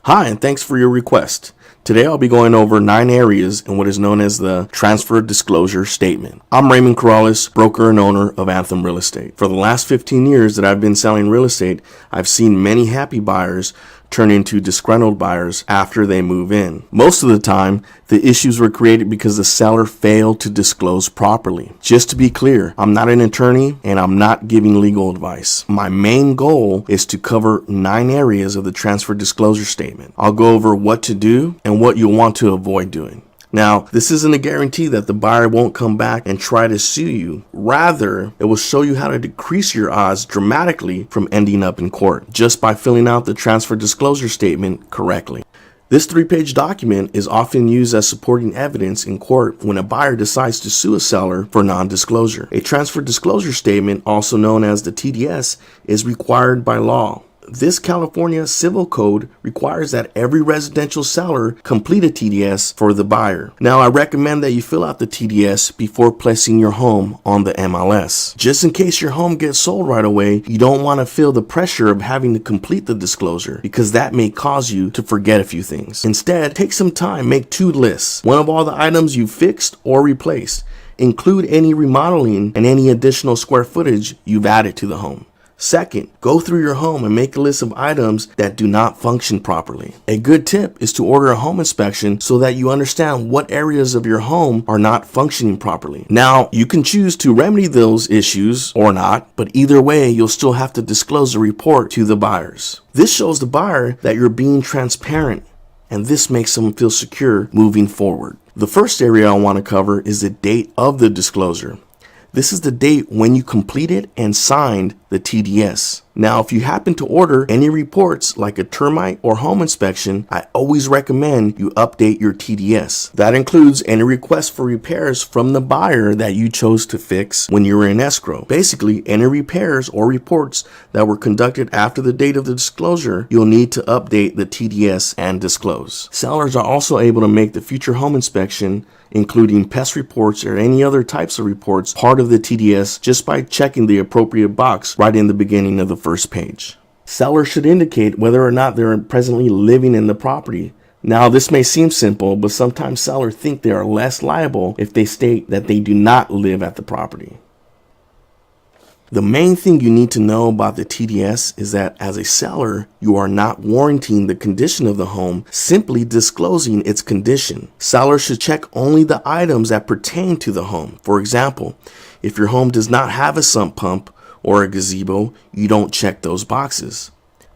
Hi, and thanks for your request. Today I'll be going over 9 areas in what is known as the Transfer Disclosure Statement. I'm Raymond Corrales, broker and owner of Anthem Real Estate. For the last 15 years that I've been selling real estate, I've seen many happy buyers turn into disgruntled buyers after they move in. Most of the time, the issues were created because the seller failed to disclose properly. Just to be clear, I'm not an attorney and I'm not giving legal advice. My main goal is to cover 9 areas of the Transfer Disclosure Statement. I'll go over what to do and what you'll want to avoid doing. Now, this isn't a guarantee that the buyer won't come back and try to sue you. Rather, it will show you how to decrease your odds dramatically from ending up in court just by filling out the transfer disclosure statement correctly. This 3-page document is often used as supporting evidence in court when a buyer decides to sue a seller for non-disclosure. A transfer disclosure statement, also known as the TDS, is required by law. This California Civil Code requires that every residential seller complete a TDS for the buyer. Now, I recommend that you fill out the TDS before placing your home on the MLS. Just in case your home gets sold right away, you don't want to feel the pressure of having to complete the disclosure because that may cause you to forget a few things. Instead, take some time, make 2 lists. One of all the items you fixed or replaced. Include any remodeling and any additional square footage you've added to the home. Second, go through your home and make a list of items that do not function properly. A good tip is to order a home inspection so that you understand what areas of your home are not functioning properly. Now, you can choose to remedy those issues or not, but either way, you'll still have to disclose the report to the buyers. This shows the buyer that you're being transparent, and this makes them feel secure moving forward. The first area I want to cover is the date of the disclosure. This is the date when you completed and signed the TDS. Now, if you happen to order any reports like a termite or home inspection, I always recommend you update your TDS. That includes any requests for repairs from the buyer that you chose to fix when you were in escrow. Basically, any repairs or reports that were conducted after the date of the disclosure, you'll need to update the TDS and disclose. Sellers are also able to make the future home inspection, including pest reports or any other types of reports, part of the TDS just by checking the appropriate box right in the beginning of the first page. Sellers should indicate whether or not they're presently living in the property. Now, this may seem simple, but sometimes sellers think they are less liable if they state that they do not live at the property. The main thing you need to know about the TDS is that as a seller, you are not warranting the condition of the home, simply disclosing its condition. Sellers should check only the items that pertain to the home. For example, if your home does not have a sump pump or a gazebo, you don't check those boxes.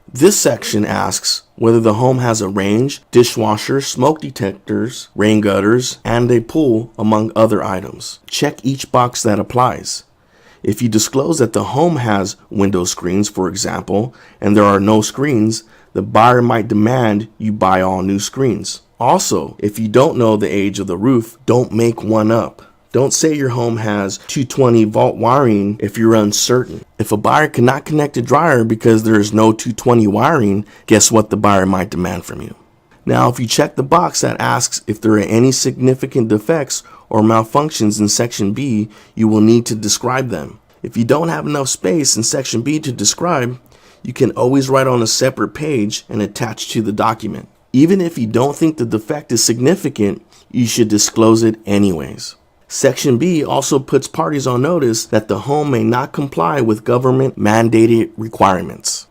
This section asks whether the home has a range, dishwasher, smoke detectors, rain gutters, and a pool, among other items. Check each box that applies. If you disclose that the home has window screens, for example, and there are no screens, the buyer might demand you buy all new screens. Also, if you don't know the age of the roof, don't make one up. Don't say your home has 220 volt wiring if you're uncertain. If a buyer cannot connect a dryer because there is no 220 wiring, guess what the buyer might demand from you? Now, if you check the box that asks if there are any significant defects or malfunctions in Section B, you will need to describe them. If you don't have enough space in Section B to describe, you can always write on a separate page and attach to the document. Even if you don't think the defect is significant, you should disclose it anyways. Section B also puts parties on notice that the home may not comply with government mandated requirements.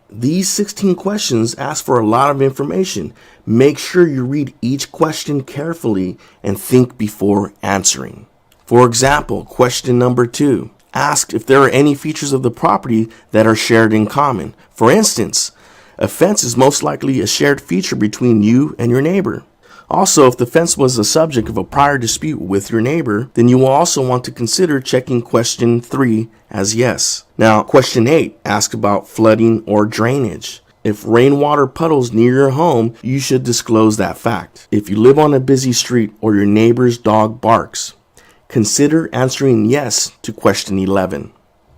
These 16 questions ask for a lot of information. Make sure you read each question carefully and think before answering. For example, question number 2. Ask if there are any features of the property that are shared in common. For instance, a fence is most likely a shared feature between you and your neighbor. Also, if the fence was the subject of a prior dispute with your neighbor, then you will also want to consider checking question 3 as yes. Now, question 8 asks about flooding or drainage. If rainwater puddles near your home, you should disclose that fact. If you live on a busy street or your neighbor's dog barks, consider answering yes to question 11.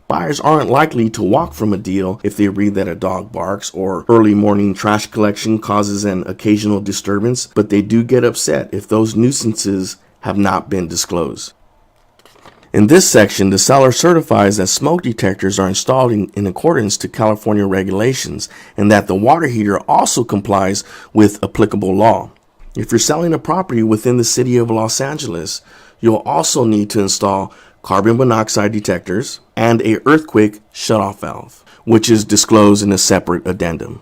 Buyers aren't likely to walk from a deal if they read that a dog barks or early morning trash collection causes an occasional disturbance, but they do get upset if those nuisances have not been disclosed. In this section, the seller certifies that smoke detectors are installed in accordance to California regulations and that the water heater also complies with applicable law. If you're selling a property within the city of Los Angeles, you'll also need to install carbon monoxide detectors and an earthquake shutoff valve, which is disclosed in a separate addendum.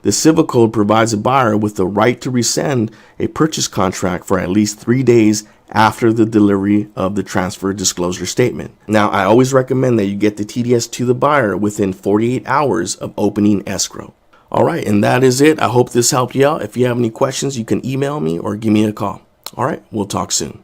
The Civil Code provides a buyer with the right to rescind a purchase contract for at least 3 days after the delivery of the transfer disclosure statement. Now, I always recommend that you get the TDS to the buyer within 48 hours of opening escrow. All right, and that is it. I hope this helped you out. If you have any questions, you can email me or give me a call. All right, we'll talk soon.